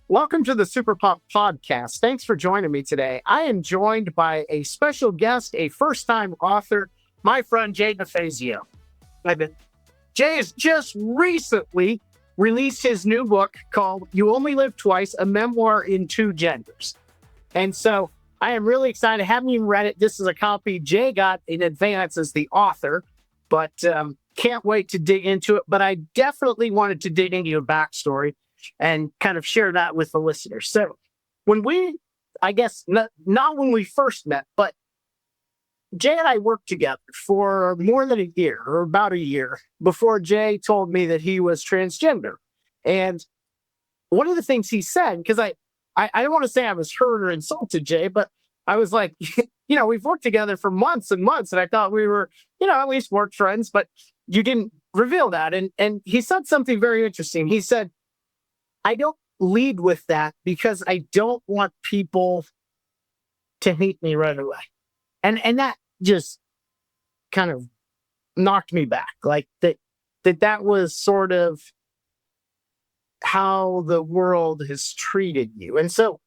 Welcome to the SuperPumped podcast. Thanks for joining me today. I am joined by a special guest, a first-time author, my friend Jay DeFazio. Jay has just recently released his new book called You Only Live Twice, a Memoir in Two Genders. And so I am really excited. I haven't even read it. This is a copy Jay got in advance as the author, but can't wait to dig into it. But I definitely wanted to dig into your backstory and kind of share that with the listeners. So when we, I guess, not when we first met, but Jay and I worked together for more than a year or about a year before Jay told me that he was transgender. And one of the things he said, because I don't want to say I was hurt or insulted Jay, but I was like, we've worked together for months and months, and I thought we were, at least work friends, but you didn't reveal that. And he said something very interesting. He said, I don't lead with that because I don't want people to hate me right away. And that just kind of knocked me back. Like that was sort of how the world has treated you. And so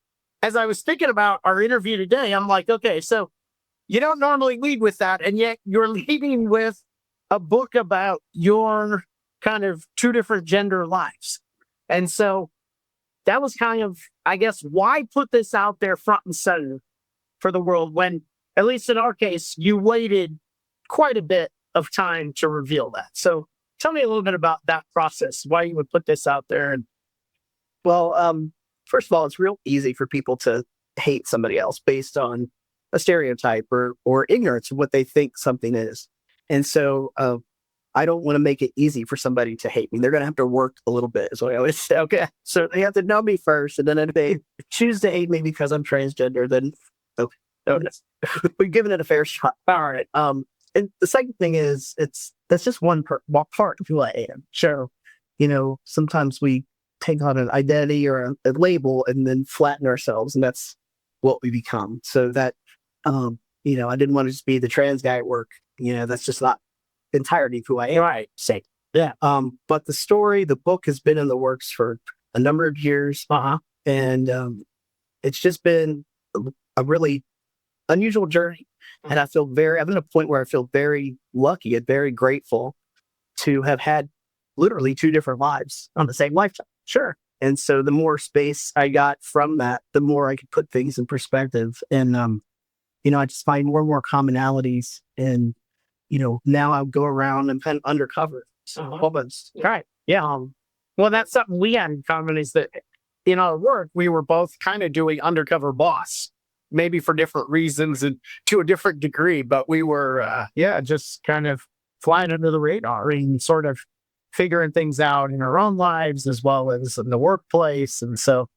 as I was thinking about our interview today, I'm like, okay, so you don't normally lead with that, and yet you're leading with a book about your kind of two different gender lives. And so that was kind of, I guess, why put this out there front and center for the world when, at least in our case, you waited quite a bit of time to reveal that. So tell me a little bit about that process, why you would put this out there. Well, first of all, it's real easy for people to hate somebody else based on a stereotype or ignorance of what they think something is. And so I don't want to make it easy for somebody to hate me. They're going to have to work a little bit, is what I always say. Okay. So they have to know me first. And then if they choose to hate me because I'm transgender, then we've given it a fair shot. All right. And the second thing is, that's just one part of who I am. Sure. Sometimes we take on an identity or a label and then flatten ourselves, and that's what we become. So that, I didn't want to just be the trans guy at work. That's just not entirety of who I am. Right. Say, yeah. But the book has been in the works for a number of years. And it's just been a really unusual journey. And I'm at a point where I feel very lucky and very grateful to have had literally two different lives on the same lifetime. Sure. And so the more space I got from that, the more I could put things in perspective. And, I just find more and more commonalities. And, now I'll go around and kind of undercover. Right. Yeah. Well, that's something we had in common is that in our work, we were both kind of doing undercover boss, maybe for different reasons and to a different degree, but we were, just kind of flying under the radar and sort of figuring things out in our own lives as well as in the workplace. And so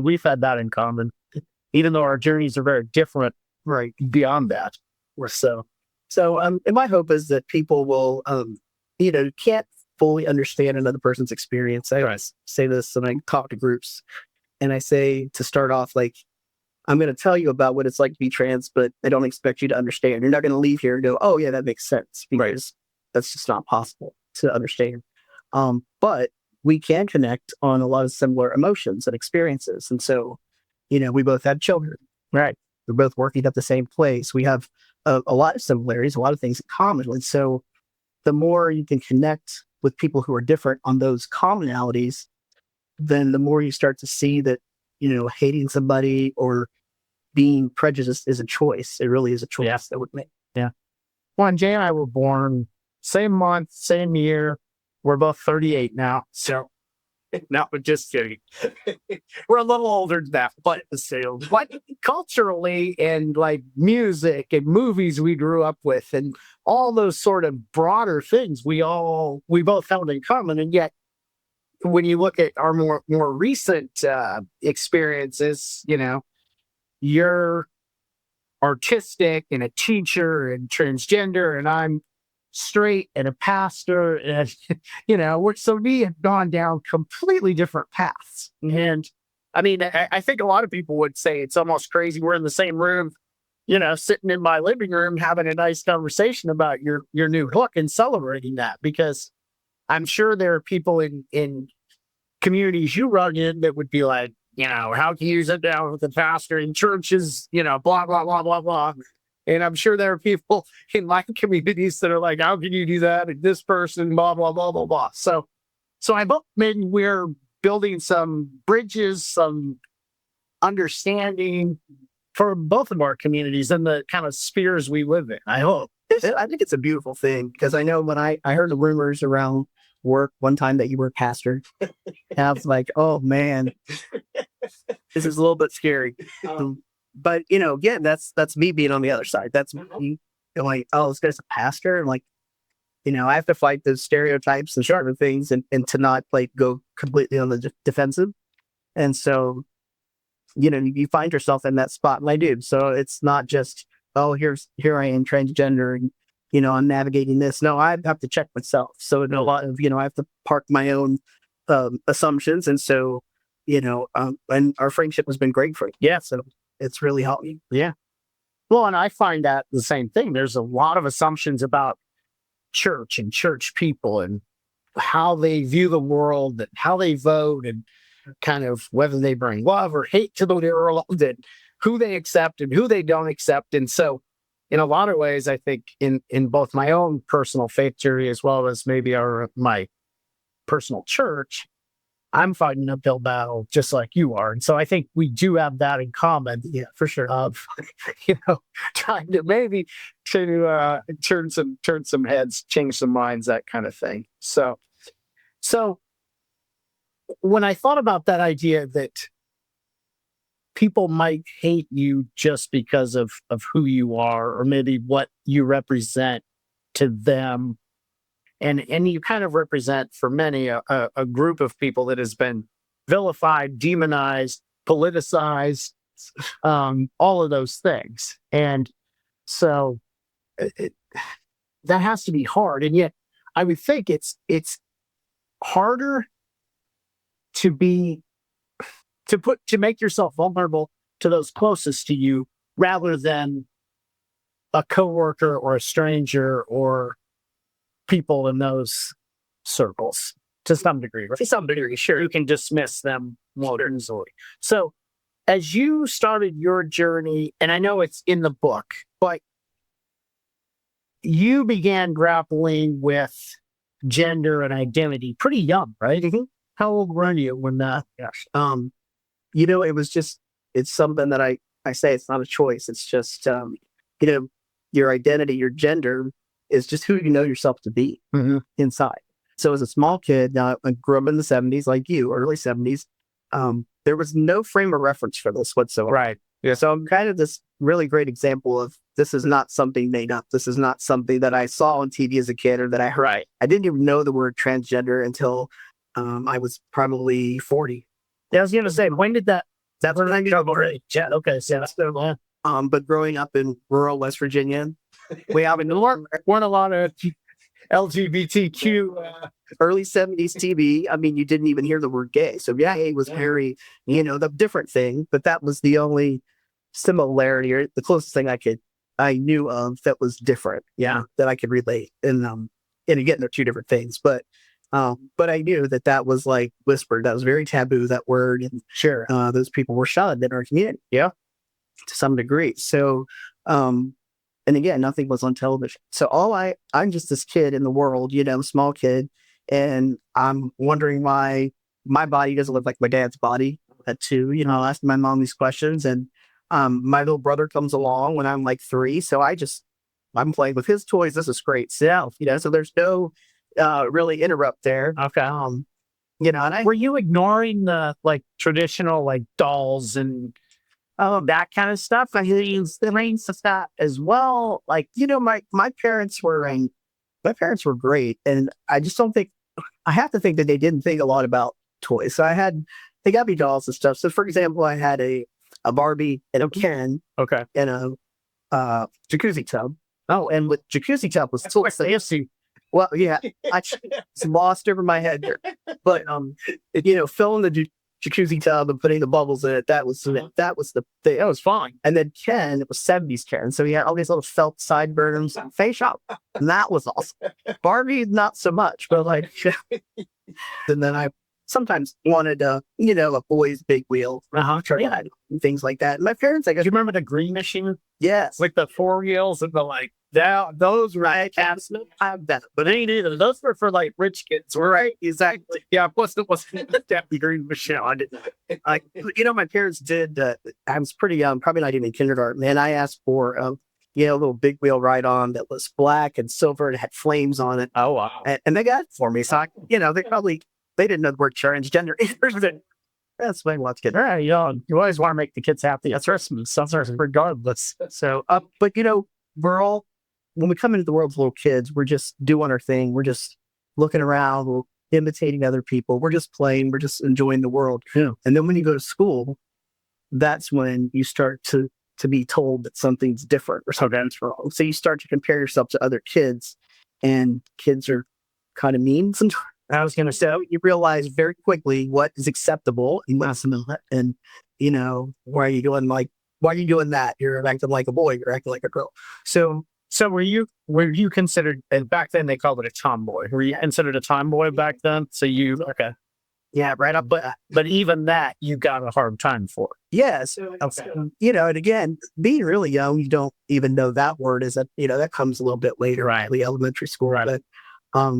we've had that in common, even though our journeys are very different, right, beyond that. And my hope is that people will, can't fully understand another person's experience. I always say this when I talk to groups, and I say to start off, like, I'm going to tell you about what it's like to be trans, but I don't expect you to understand. You're not going to leave here and go, oh yeah, that makes sense, because that's just not possible to understand. But we can connect on a lot of similar emotions and experiences. And so, we both had children, right? We're both working at the same place. We have a lot of similarities, a lot of things in common. And so the more you can connect with people who are different on those commonalities, then the more you start to see that, hating somebody or being prejudiced is a choice. It really is a choice that would make. Yeah. Well, and Jay and I were born same month, same year. We're both 38 now. So, no, but just kidding. We're a little older than that, but culturally and like music and movies we grew up with and all those sort of broader things we both held in common. And yet, when you look at our more recent experiences, you're artistic and a teacher and transgender, and I'm straight and a pastor, and so we have gone down completely different paths. And I mean, I think a lot of people would say it's almost crazy. We're in the same room, sitting in my living room having a nice conversation about your new book and celebrating that, because I'm sure there are people in communities you run in that would be like, how can you sit down with the pastor in churches, blah, blah, blah, blah, blah. And I'm sure there are people in my communities that are like, how can you do that? And this person, blah, blah, blah, blah, blah. So I hope maybe we're building some bridges, some understanding for both of our communities and the kind of spheres we live in. I hope. I think it's a beautiful thing because I know when I heard the rumors around work one time that you were a pastor, and I was like, oh man, this is a little bit scary. But again, that's me being on the other side. That's me like, oh, this guy's a pastor, and like, I have to fight those stereotypes and certain things, and to not like go completely on the defensive. And so, you find yourself in that spot, and I do. So it's not just, oh, here I am transgender, and I'm navigating this. No, I have to check myself. So a lot of I have to park my own assumptions, and so and our friendship has been great for you. Yeah, so it's really helped me. Yeah. Well, and I find that the same thing. There's a lot of assumptions about church and church people and how they view the world and how they vote and kind of whether they bring love or hate to the world and who they accept and who they don't accept. And so in a lot of ways, I think in both my own personal faith journey as well as maybe my personal church, I'm fighting an uphill battle just like you are. And so I think we do have that in common. Yeah, for sure. Of, trying to maybe turn some heads, change some minds, that kind of thing. So when I thought about that idea that people might hate you just because of who you are or maybe what you represent to them, and you kind of represent for many a group of people that has been vilified, demonized, politicized, all of those things. And so that has to be hard. And yet I would think it's harder to make yourself vulnerable to those closest to you rather than a coworker or a stranger or people in those circles to some degree. Right? To some degree, sure. You can dismiss them more easily. So as you started your journey, and I know it's in the book, but you began grappling with gender and identity pretty young, right? Mm-hmm. How old were you when that? Gosh. It's something that I say it's not a choice. It's just, your identity, your gender is just who you know yourself to be inside. So as a small kid, I grew up in the 70s, like you, early 70s. There was no frame of reference for this whatsoever. Right. Yeah. So I'm kind of this really great example of this is not something made up. This is not something that I saw on TV as a kid or that I heard. Right. I didn't even know the word transgender until I was probably 40. Yeah, I was going to say, when did that's when I knew already. Yeah, okay, so that's still on. But growing up in rural West Virginia, we weren't a lot of LGBTQ. Early 70s TV, I mean, you didn't even hear the word gay. So gay was very, the different thing, but that was the only similarity or the closest thing I knew of that was different. Yeah. That I could relate. And again, they're two different things, but I knew that was like whispered. That was very taboo, that word. And sure, those people were shunned in our community. Yeah. To some degree. So, and again, nothing was on television. So I'm just this kid in the world, small kid. And I'm wondering why my body doesn't look like my dad's body at 2. I'll ask my mom these questions. And my little brother comes along when I'm like 3. So I'm playing with his toys. This is great stuff, so there's no really interrupt there. Okay. And were you ignoring the like traditional like dolls and that kind of stuff? I use the reins of that as well. Like, my parents were great. And I just don't think, I have to think that they didn't think a lot about toys. So they got me dolls and stuff. So for example, I had a Barbie and a Ken. Okay. And a jacuzzi tub. Oh, and with jacuzzi tub was so fancy. Well, yeah, I lost over my head there. But, filling the jacuzzi tub and putting the bubbles in it, that was the thing. That was fun. And then Ken, it was 70s Ken. So he had all these little felt sideburns and face shop. And that was awesome. Barbie, not so much, but like, and then I sometimes wanted a boy's big wheel, yeah, and things like that. And my parents, I guess, Do you remember the green machine? yes, Like the 4 wheels and the like, those right cats. I have that. But they needed those were for like rich kids, right? Exactly. Yeah, plus it was that green machine. I didn't. My parents did. I was pretty young, probably not even in kindergarten. And I asked for a little big wheel ride-on that was black and silver and had flames on it. Oh wow! And they got it for me. So they didn't know the word transgender either. That's why let's get. All right, young. You always want to make the kids happy. That's regardless. So, but we're all when we come into the world as little kids, we're just doing our thing. We're just looking around, we're imitating other people. We're just playing. We're just enjoying the world. Yeah. And then when you go to school, that's when you start to be told that something's different or something's wrong. So you start to compare yourself to other kids, and kids are kind of mean sometimes. I was going to say, you realize very quickly what is acceptable and why are you doing that? You're acting like a boy. You're acting like a girl. So were you considered? And back then they called it a tomboy. Were you considered a tomboy back then? So okay. Yeah, right up. But even that you got a hard time for. Yeah. So, and again, being really young, you don't even know that word is that comes a little bit later, right? The elementary school, right? But,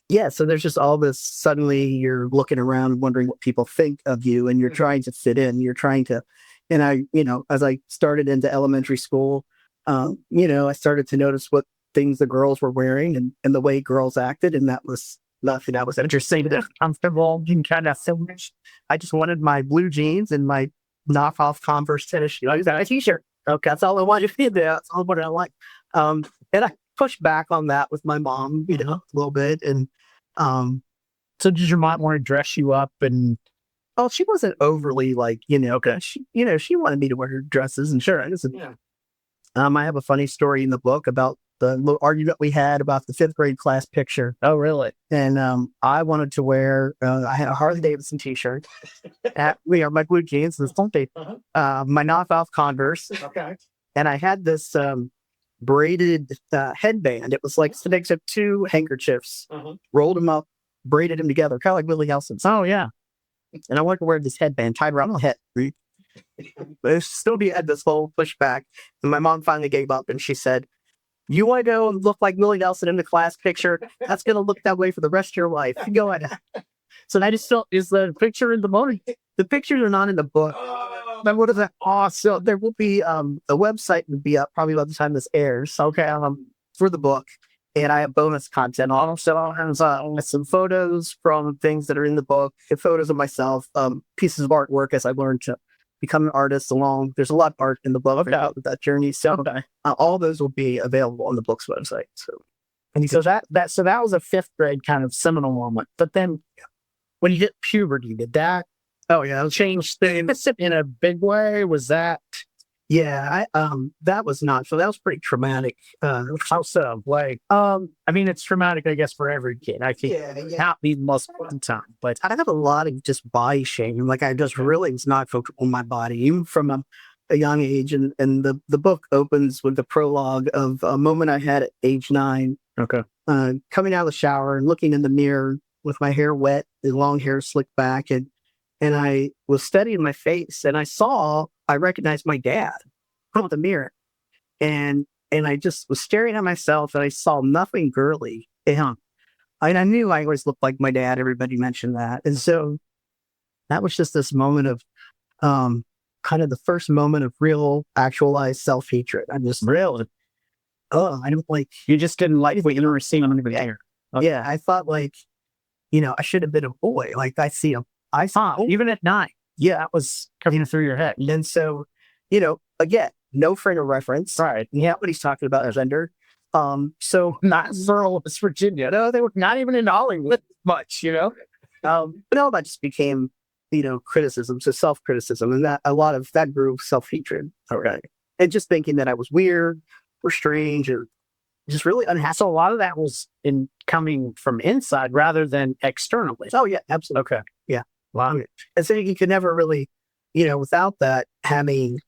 yeah. So there's just all this, suddenly you're looking around and wondering what people think of you, and you're trying to fit in. You're trying to, and as I started into elementary school, I started to notice what things the girls were wearing and the way girls acted. And that was nothing that was interesting, comfortable, and kind of selfish. I just wanted my blue jeans and my knockoff Converse tennis shoes. I got a t-shirt. Okay, that's all I wanted to be there. That's all what I like. And I pushed back on that with my mom, a little bit. And so did your mom want to dress you up? And she wasn't overly okay. She wanted me to wear dresses, and sure, I have a funny story in the book about the little argument we had about the 5th grade class picture. Oh, really? And I wanted to wear, I had a Harley Davidson t-shirt, my blue jeans, my knockoff Converse. Okay. And I had this braided headband. It was like the mix of 2 handkerchiefs, rolled them up, braided them together, kind of like Willie Nelson's. Oh, yeah. And I wanted to wear this headband tied around my head. But it still had this whole pushback. And my mom finally gave up, and she said, "You want to go and look like Willie Nelson in the class picture? That's going to look that way for the rest of your life. Go ahead." So that is the picture in the book? The pictures are not in the book. Then what is that? So there will be, the website will be up probably by the time this airs. Okay. For the book. And I have bonus content also. I'll have some photos from things that are in the book, photos of myself, pieces of artwork as I learned to become an artist along. There's a lot of art in the book about that journey. So all those will be available on the book's website. So that was a 5th grade kind of seminal moment. But then when you hit puberty, did that change things in a big way? Was that? Yeah, that was not. So that was pretty traumatic. How so? Like, it's traumatic, I guess, for every kid. I think not be most of the time, but I have a lot of just body shaming. Like I just really was not comfortable in my body, even from a young age. And the book opens with the prologue of a moment I had at age 9. Okay. Coming out of the shower and looking in the mirror with my hair wet, the long hair slicked back, and I was studying my face, and I recognized my dad from the mirror, and I just was staring at myself, and I saw nothing girly. And I knew I always looked like my dad. Everybody mentioned that, and so that was just this moment of, kind of the first moment of real, actualized self-hatred. I'm just really, I don't like. You just didn't like what you were seeing on the air. Okay. Yeah, I thought I should have been a boy. Like I saw even at 9. Yeah, that was coming through your head. And then so, again, no frame of reference. Right. Yeah, what he's talking about gender. So not rural West Virginia. No, they were not even in Hollywood much, But no, that just became, criticism, so self-criticism. And that a lot of that grew self-hatred. Okay. And just thinking that I was weird or strange or just really unhappy. So a lot of that was coming from inside rather than externally. Oh, yeah, absolutely. Okay. Yeah. Wow. And so you could never really, without that having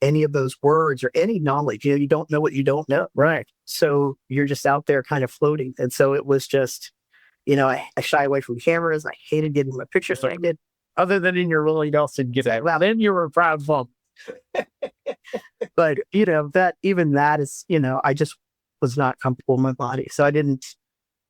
any of those words or any knowledge, you don't know what you don't know. Right. So you're just out there kind of floating. And so it was just, I shy away from cameras. I hated getting my pictures taken. Other than in your really Nelson get that. Well, then you were a proud mom. But, that is, I just was not comfortable in my body. So I didn't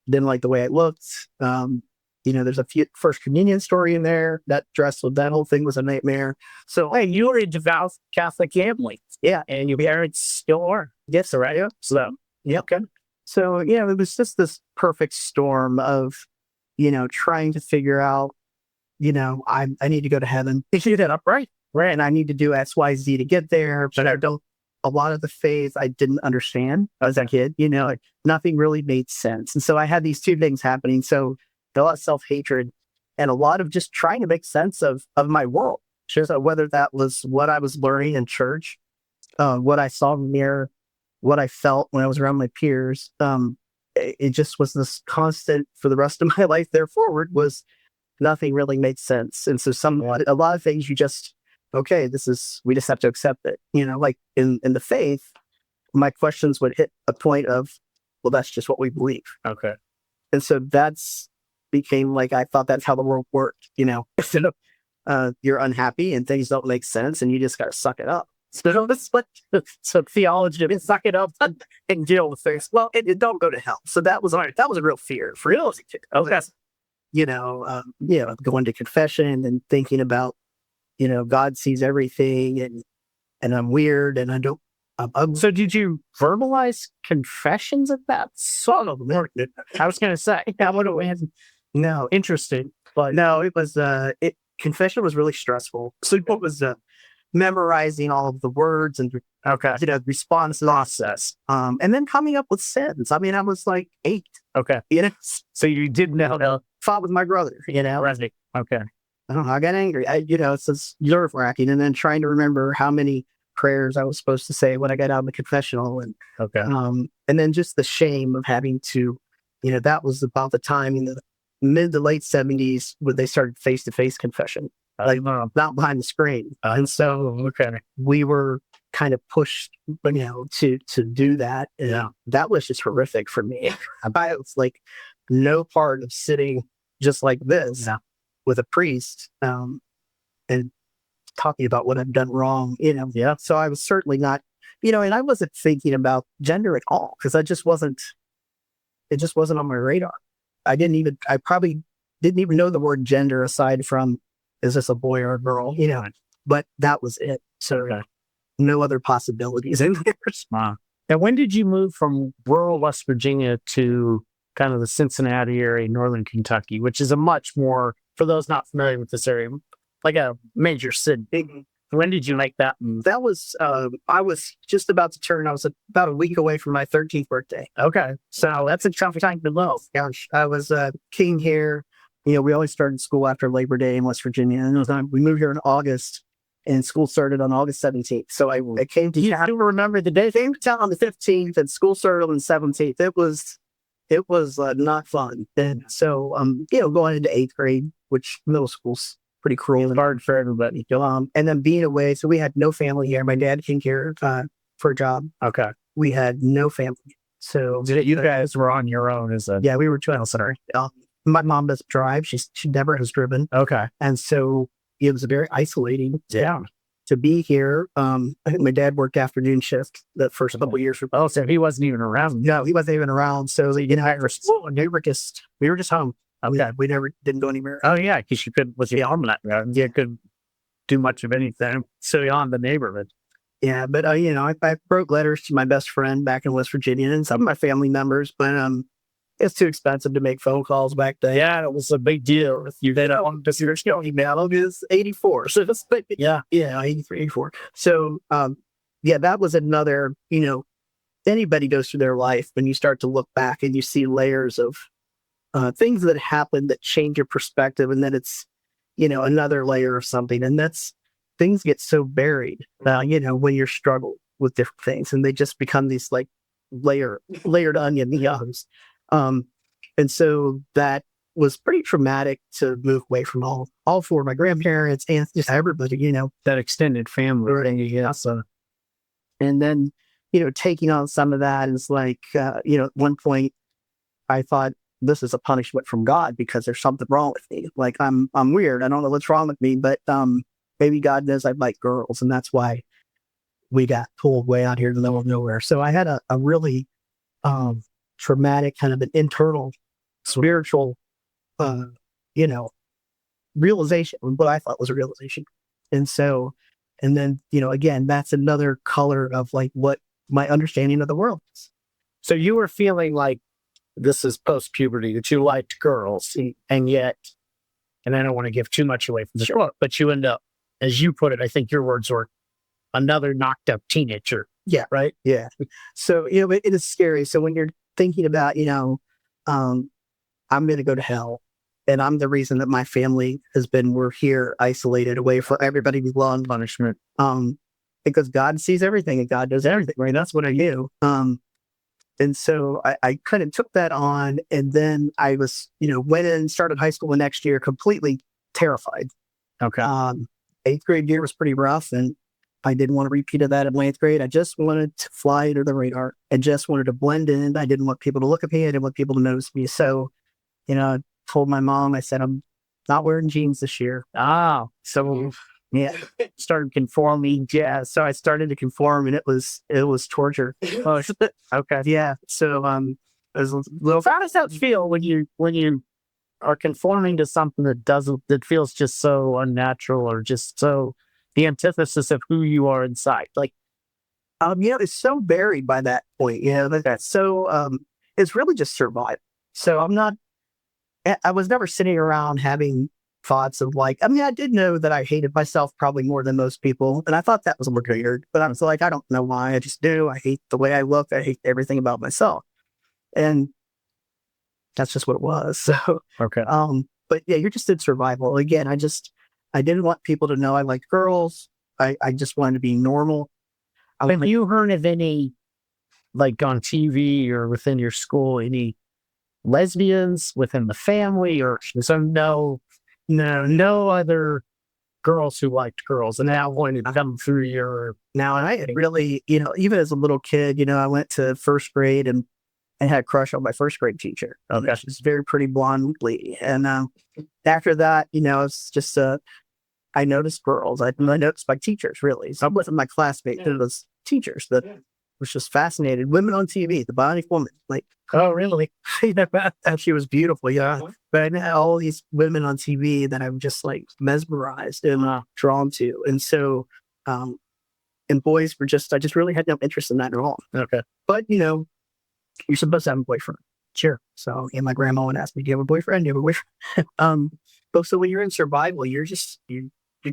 like the way it looked. There's a few first communion story in there. That whole thing was a nightmare. So, hey, you were a devout Catholic family. Yeah. And your parents still are. Yes, right. Yeah. So, yeah. Okay. So, it was just this perfect storm of, trying to figure out, I need to go to heaven. You did that upright. Right. And I need to do X, Y, Z to get there. But a lot of the faith I didn't understand as a kid, nothing really made sense. And so I had these two things happening. So a lot of self-hatred and a lot of just trying to make sense of my world. So whether that was what I was learning in church, what I saw in the mirror, what I felt when I was around my peers, it just was this constant for the rest of my life there forward was nothing really made sense. And so a lot of things we just have to accept it. Like in the faith, my questions would hit a point of, well, that's just what we believe. Okay. And so became like, I thought that's how the world worked, instead of you're unhappy and things don't make sense and you just got to suck it up. So theology, suck it up and deal with things. Well, it don't go to hell. So that was a real fear for real. Okay. Going to confession and thinking about, God sees everything and I'm weird and I don't. So did you verbalize confessions of that sort of? I was going to say, no, interesting, but no, it was, confession was really stressful. So it was, memorizing all of the words and, response process, and then coming up with sins. I mean, I was like 8. Okay. So you did know fought with my brother, Right. Okay. I don't know. I got angry. It's just nerve-wracking. And then trying to remember how many prayers I was supposed to say when I got out of the confessional. And, and then just the shame of having to, that was about the time in the mid to late 70s when they started face-to-face confession, not behind the screen. And so we were kind of pushed, to do that. And that was just horrific for me. I was like, no part of sitting just like this. Yeah. With a priest, and talking about what I've done wrong, So I was certainly not, and I wasn't thinking about gender at all because it just wasn't on my radar. I probably didn't even know the word gender aside from, is this a boy or a girl, but that was it. So no other possibilities in there. Wow. Now, when did you move from rural West Virginia to kind of the Cincinnati area, northern Kentucky, which is a much more, for those not familiar with this area, like a major city. When did you make that move? That was, I was just about to turn, I was about a week away from my 13th birthday. Okay. So that's a tough time to know. Gosh, I was king here. We always started school after Labor Day in West Virginia. And we moved here in August and school started on August 17th. So I came to town. You remember the day? I came to town on the 15th and school started on the 17th. It was not fun. And so, going into 8th grade, which middle school's pretty cruel and hard for everybody. And then being away. So we had no family here. My dad came here for a job. Okay. We had no family. So you guys were on your own yeah, we were 12. Sorry. My mom doesn't drive. She never has driven. Okay. And so it was very isolating. Yeah. To be here. I think my dad worked afternoon shift the first couple of years. So he wasn't even around. No, he wasn't even around. So we were just home. Okay. We never didn't go anywhere. Oh yeah, because you couldn't with the almanac. You couldn't do much of anything. So on the neighborhood. Yeah, but I wrote letters to my best friend back in West Virginia and some of my family members, but it's too expensive to make phone calls back then. Yeah, it was a big deal. They don't want to see your email. It is 84. So that's 83, 84. So that was another, anybody goes through their life when you start to look back and you see layers of things that happen that change your perspective, and then it's, another layer of something, and that's things get so buried, when you're struggling with different things, and they just become these like layered onion yums. And so that was pretty traumatic to move away from all four of my grandparents and just everybody, that extended family. Right. Yeah. So, and then, taking on some of that is like, at one point I thought this is a punishment from God because there's something wrong with me. Like I'm weird. I don't know what's wrong with me, but maybe God knows I like girls, and that's why we got pulled way out here in the middle of nowhere. So I had a really traumatic kind of an internal spiritual, you know, realization, what I thought was a realization. And so, and then, again, that's another color of like what my understanding of the world is. So you were feeling like this is post-puberty, that you liked girls, and yet, and I don't want to give too much away from the show, but you end up, as you put it, I think your words were, another knocked up teenager. Yeah. Right? Yeah. So, it is scary. So when you're thinking about, I'm going to go to hell, and I'm the reason that my family we're here isolated away from everybody we love. Punishment. Because God sees everything and God does everything, right? That's what I do. And so I kind of took that on, and then I was, went in and started high school the next year completely terrified. Okay. 8th grade year was pretty rough, and I didn't want to repeat of that in 8th grade. I just wanted to fly under the radar. I just wanted to blend in. I didn't want people to look at me. I didn't want people to notice me. So, I told my mom, I said, I'm not wearing jeans this year. So yeah, started conforming. Yeah. So I started to conform, and it was torture. Oh, okay. Yeah. So, it was a little, How does that feel when you are conforming to something that feels just so unnatural, or just so the antithesis of who you are inside? Like, it's so buried by that point. That's so, it's really just survival. So I was never sitting around having thoughts of like, I did know that I hated myself probably more than most people. And I thought that was weird, but I was like, I don't know why. I just do. I hate the way I look. I hate everything about myself. And that's just what it was. So, okay. But yeah, you're just in survival. Again, I didn't want people to know I liked girls. I just wanted to be normal. Have you heard of any, like on TV or within your school, any lesbians within the family, or so no other girls who liked girls? And now when it come through your now, and I had really, even as a little kid, I went to 1st grade and had a crush on my 1st grade teacher. Okay. She's a very pretty blonde lady. And after that, it's just I noticed girls. I noticed my teachers, really. So it wasn't my classmates, it was teachers that was just fascinated. Women on TV, the bionic woman. Like, oh, really? And she was beautiful, yeah. But I had all these women on TV that I'm just like mesmerized and drawn to. And so, and boys were I just really had no interest in that at all. Okay. But, you're supposed to have a boyfriend. Sure. So, my grandma would ask me, do you have a boyfriend? Do you have a boyfriend? But so when you're in survival, you're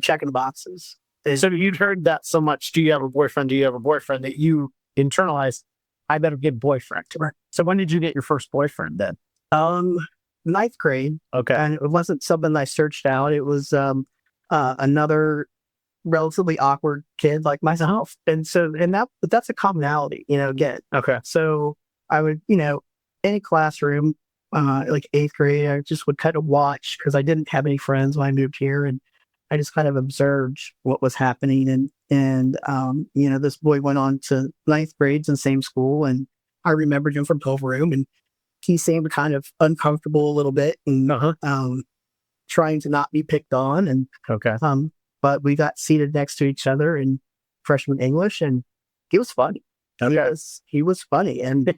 checking the boxes. So you'd heard that so much, do you have a boyfriend? Do you have a boyfriend? That you internalized, I better get a boyfriend. Right. So when did you get your first boyfriend then? 9th grade. Okay. And it wasn't something I searched out. It was another relatively awkward kid like myself. And so, but that's a commonality, again. Okay. So I would, in a classroom, like 8th grade, I just would kind of watch because I didn't have any friends when I moved here. And I just kind of observed what was happening. And this boy went on to 9th grades in the same school. And I remembered him from homeroom, and he seemed kind of uncomfortable a little bit and trying to not be picked on. And okay. But we got seated next to each other in freshman English, and he was funny. Okay. He was funny. And,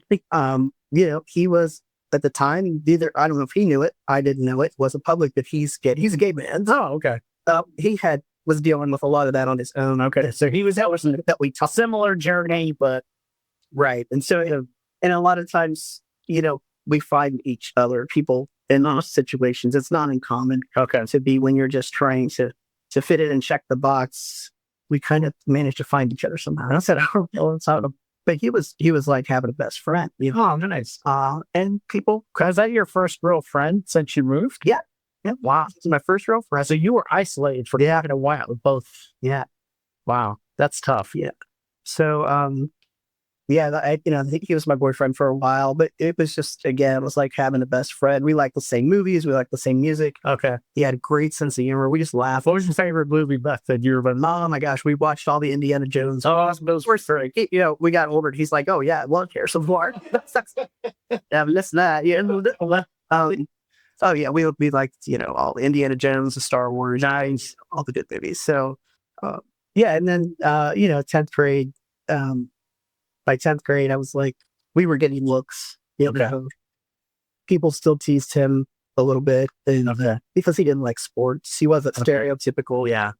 he was at the time, I don't know if he knew it. I didn't know it. It wasn't public, but he's gay. He's a gay man. Oh, okay. He was dealing with a lot of that on his own. Okay. So that was we talked. Similar journey, but right. And so, and a lot of times, we find each other, people in those situations. It's not uncommon to be when you're just trying to fit in and check the box. We kind of managed to find each other somehow. And I said, but he was like having a best friend. Oh, nice. And people. Was that your first real friend since you moved? Yeah. Yeah. Wow. This is my first real friend. So you were isolated for a while with both. Yeah. Wow. That's tough. Yeah. So, I think he was my boyfriend for a while, but it was just, again, it was like having a best friend. We liked the same movies. We liked the same music. Okay. He had a great sense of humor. We just laughed. What was your favorite movie back then? You were oh my gosh, we watched all the Indiana Jones. Oh, those were great. We got older. He's like, oh yeah, I love Harrison Ford. Listen to that. Yeah. Oh yeah, we would be like, all Indiana Jones, the Star Wars, nice, all the good movies. So, yeah. And then, 10th grade, by 10th grade, I was like, we were getting looks, people still teased him a little bit because he didn't like sports. He wasn't stereotypical. Yeah.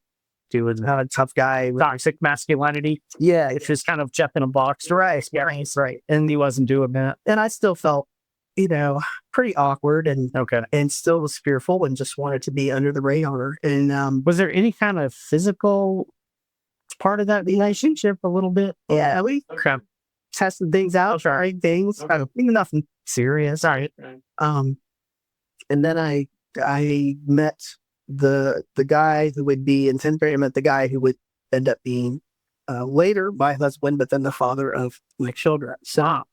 Dude, tough guy. Toxic masculinity. Yeah. It's just kind of Jeff in a box. Right. Right. And He wasn't doing that. And I still felt, pretty awkward and still was fearful and just wanted to be under the radar. And Was there any kind of physical part of that relationship a little bit? yeah, we tested things out, tried things, nothing serious. Sorry. And then I met the guy who would be in 10th grade. I met the guy who would end up being later my husband, but then the father of my children. So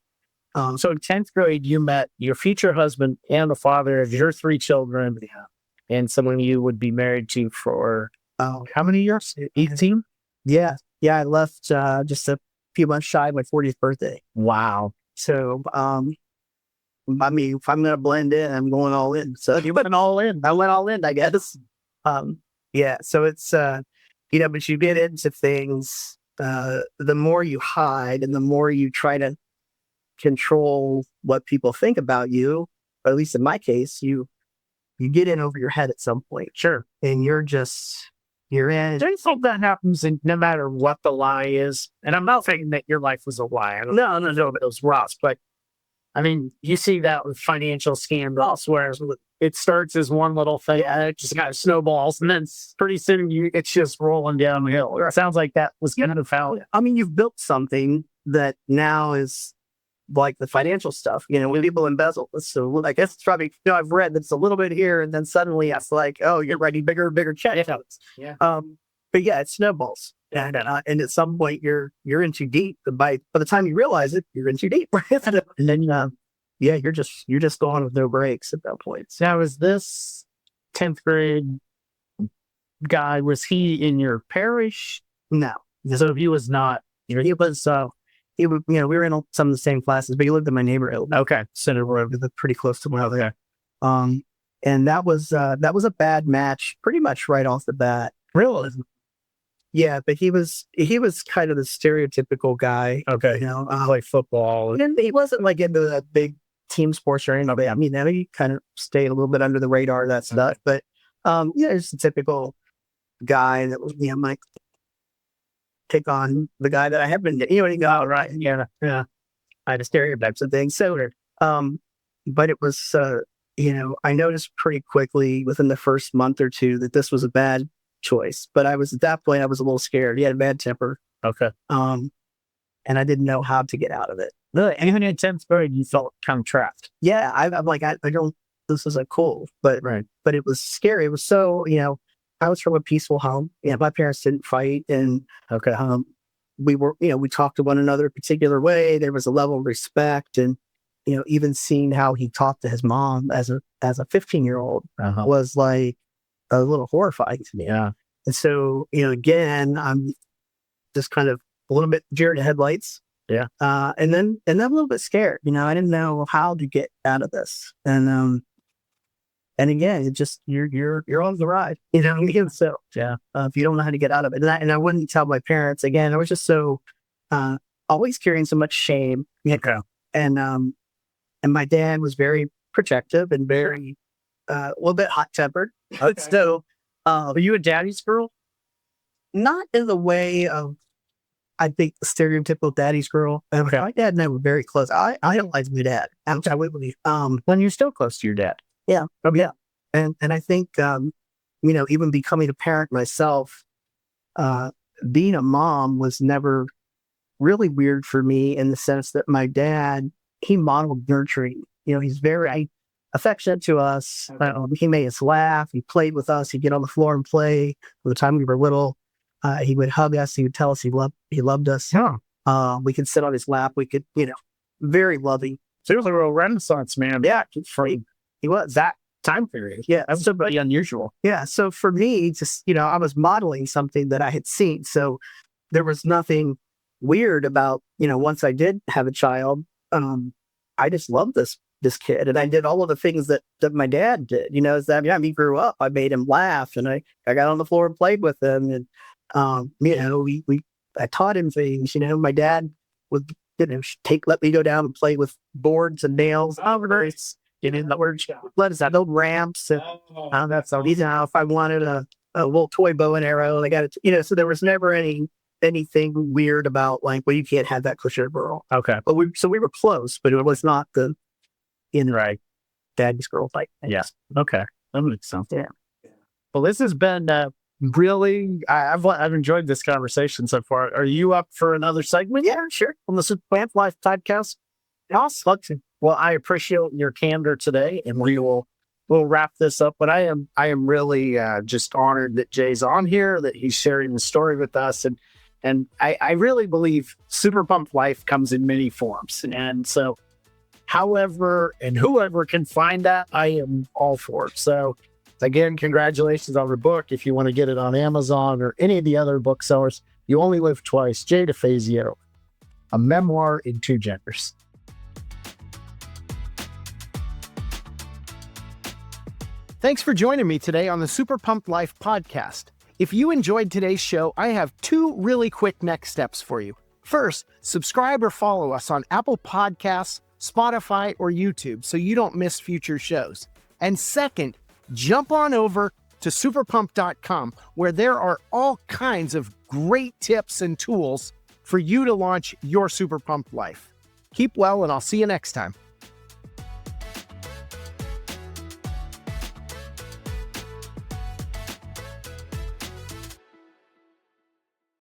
in 10th grade, you met your future husband and the father of your 3 children, and someone you would be married to for how many years? 18? Yeah. I left just a few months shy of my 40th birthday. Wow. So, I mean, if I'm going to blend in, I'm going all in. So You went all in. I went all in, I guess. Yeah. So it's, but you get into things, the more you hide and the more you try to control what people think about you, or at least in my case, you get in over your head at some point. Sure. And you're in. Do you think that happens no matter what the lie is? And I'm not saying that your life was a lie. I don't know if it was Ross, but I mean, you see that with financial scandals where it starts as one little thing, and it just kind of snowballs, and then pretty soon it's just rolling downhill. It sounds like that was kind of how. I mean, you've built something that now is like the financial stuff, when people embezzle. So I guess it's probably, I've read that's a little bit here, and then suddenly it's like, oh, you're writing bigger checks. Yeah. But yeah, it snowballs. And at some point you're in too deep. By the time you realize it, you're in too deep. And then, you're just going with no brakes at that point. Now, is this 10th grade guy, was he in your parish? No. So he was not. He was, we were in some of the same classes, but he lived in my neighborhood. Okay. Center Road, pretty close to where I was there. And that was a bad match pretty much right off the bat. Really? Yeah, but he was kind of the stereotypical guy. Okay. Like football. And he wasn't like into the big team sports or anything. I mean, he kind of stayed a little bit under the radar, that stuff. But it's a typical guy that was, might take on the guy that I have been, right. Yeah. I had a stereotypes of things. So, but it was, I noticed pretty quickly within the first month or two that this was a bad choice. But at that point, I was a little scared. He had a bad temper. Okay. And I didn't know how to get out of it. Really? Even in 10th grade, you felt kind of trapped. Yeah. I'm like, I don't, this isn't cool. But it was scary. It was so, I was from a peaceful home. Yeah. My parents didn't fight. And we were, we talked to one another a particular way. There was a level of respect. And, even seeing how he talked to his mom as a 15-year-old was like a little horrifying to me. Yeah. And so, again, I'm just kind of a little bit deer in the headlights. Yeah. And then a little bit scared. I didn't know how to get out of this. And again, it just you're on the ride. So yeah. If you don't know how to get out of it, and I wouldn't tell my parents. Again, I was just so always carrying so much shame. Okay. And my dad was very protective and very a little bit hot tempered. Okay. So, were you a daddy's girl? Not in the way of, I think, the stereotypical daddy's girl. Okay. My dad and I were very close. I idolized my dad. Absolutely. When you're still close to your dad. Yeah. Yeah. And I think, even becoming a parent myself, being a mom was never really weird for me in the sense that my dad, he modeled nurturing. He's very affectionate to us. He made us laugh. He played with us. He'd get on the floor and play. From the time we were little, he would hug us. He would tell us he loved us. Yeah. We could sit on his lap. We could, very loving. So he was a real Renaissance man. Yeah. He was that time period. Yeah. That's so pretty unusual. Yeah. So for me, just, I was modeling something that I had seen. So there was nothing weird about, once I did have a child, I just loved this this kid. And I did all of the things that my dad did, he grew up, I made him laugh, and I got on the floor and played with him. And, I taught him things, my dad would, let me go down and play with boards and nails. Get in the word, let us have no ramps. And that's all. If I wanted a little toy bow and arrow, and I got it, so there was never anything weird about like, well, you can't have that cushion girl. Okay. But we were close, but it was not the right daddy's girl type thing. Yeah. Okay. That makes sense. Yeah. Well, this has been really, I've enjoyed this conversation so far. Are you up for another segment? Yeah, sure. On the SuperPumped Life podcast? Awesome. Well, I appreciate your candor today, and we'll wrap this up. But I am really just honored that Jay's on here, that he's sharing the story with us, and I really believe SuperPumped Life comes in many forms, and so however and whoever can find that, I am all for it. So again, congratulations on the book. If you want to get it on Amazon or any of the other booksellers, You Only Live Twice, Jay DeFazio, a memoir in 2 genders. Thanks for joining me today on the SuperPumped Life podcast. If you enjoyed today's show, I have 2 really quick next steps for you. First, subscribe or follow us on Apple Podcasts, Spotify, or YouTube so you don't miss future shows. And second, jump on over to superpumped.com, where there are all kinds of great tips and tools for you to launch your SuperPumped life. Keep well, and I'll see you next time.